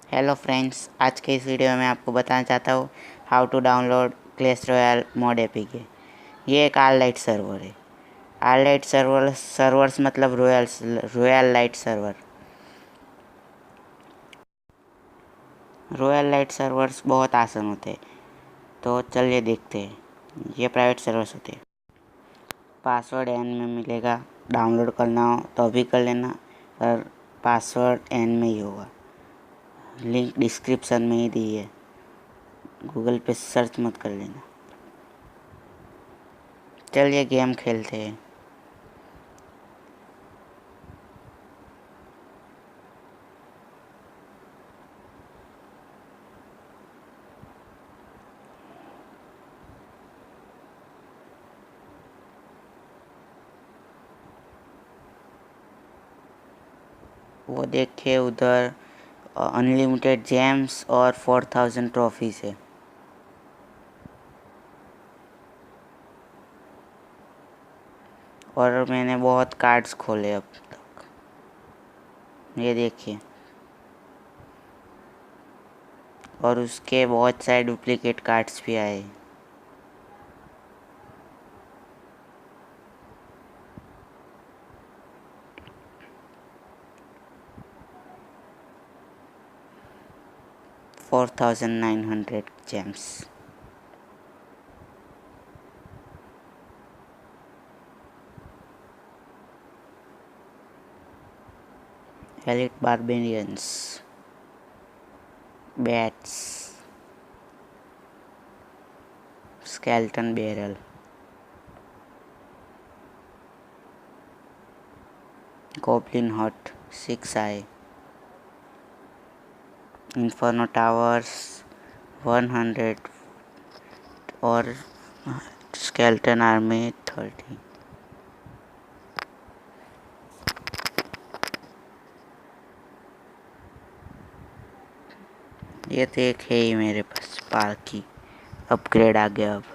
Hello friends, आज के इस वीडियो में आपको बताना चाहता हूँ how to download Clash Royale mod APK. ये एक आल लाइट सर्वर है। आल लाइट सर्वर्स मतलब royal light server. Royal light servers बहुत आसान होते हैं, तो चलिए देखते हैं। ये प्राइवेट सर्वर्स होते हैं। पासवर्ड एंड में मिलेगा। डाउनलोड करना हो तो अभी कर लेना, पर पासवर्ड एंड में ही होगा। लिंक डिस्क्रिप्शन में ही दी है, गूगल पे सर्च मत कर लेना। चलिए गेम खेलते हैं। वो देखिए उधर अनलिमिटेड जेम्स और 4000 ट्रॉफीज है। और मैंने बहुत कार्ड्स खोले अब तक, ये देखिए। और उसके बहुत सारे डुप्लीकेट कार्ड्स भी आए। $4900 gems. Elite barbarians, bats, skeleton barrel, goblin hut 6 आए, इन्फर्नो टावर्स 100 और स्केल्टन आर्मी 30। ये तो एक है ही मेरे पास पार्की। अपग्रेड आ गया अब।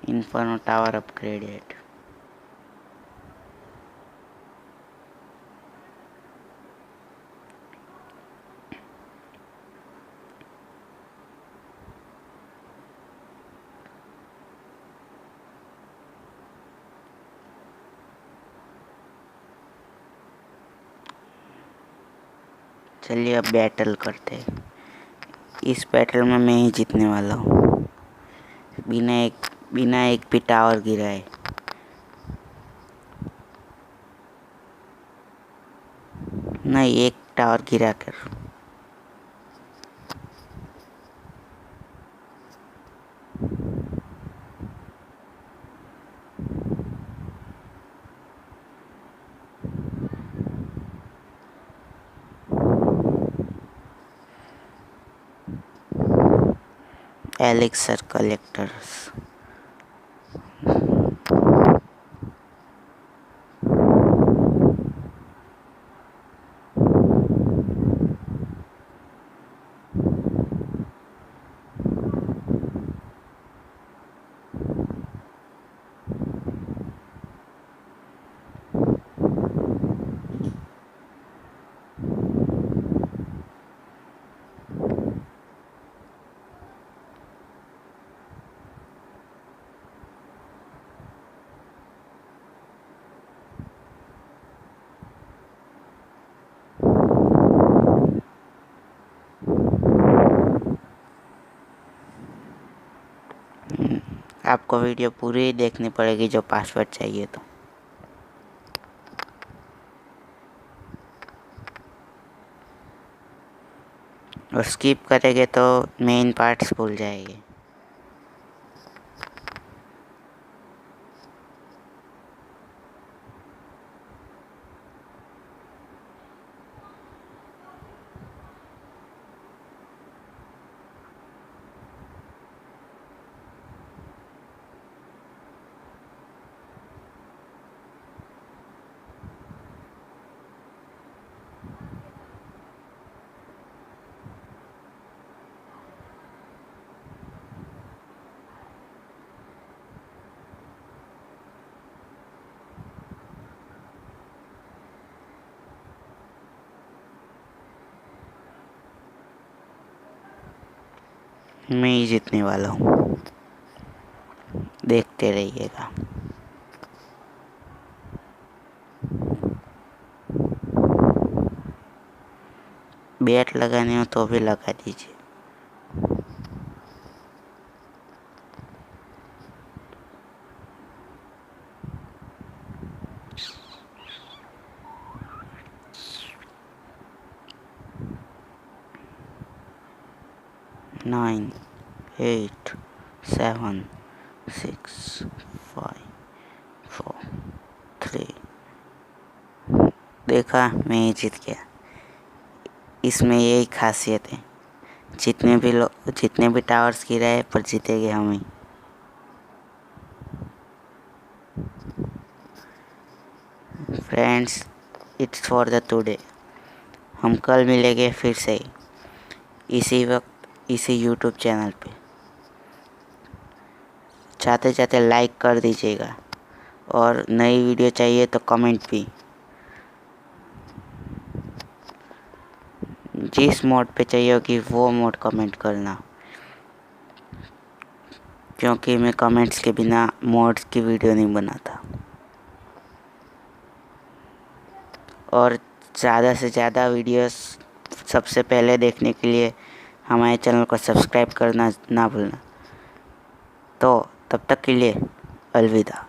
Inferno tower upgraded. चलिए अब बैटल करते हैं। इस बैटल में मैं ही जीतने वाला हूँ, बिना एक भी टावर गिराए। नहीं, एक टावर गिरा कर। Elixir collectors. आपको वीडियो पूरी देखनी पड़ेगी जो पासवर्ड चाहिए तो। और स्किप करेंगे तो मेन पार्ट्स भूल जाएंगे। मैं ही जीतने वाला हूँ, देखते रहिएगा। बैट लगाने हो तो भी लगा दीजिए। नाइन, 8, 7, 6, 5, 4, 3। देखा, मैं ही जीत गया। इसमें यही खासियत है, जितने भी टावर्स गिराए पर जीतेंगे हम ही। Friends, it's for the today. हम कल मिलेंगे फिर से इसी वक्त इसी यूट्यूब चैनल पे। चाहते चाहते लाइक कर दीजिएगा, और नई वीडियो चाहिए तो कमेंट भी। जिस मोड पे चाहिए होगी वो मोड कमेंट करना, क्योंकि मैं कमेंट्स के बिना मोड्स की वीडियो नहीं बनाता। और ज़्यादा से ज़्यादा वीडियोस सबसे पहले देखने के लिए हमारे चैनल को सब्सक्राइब करना ना भूलना। तो तब तक के लिए अलविदा।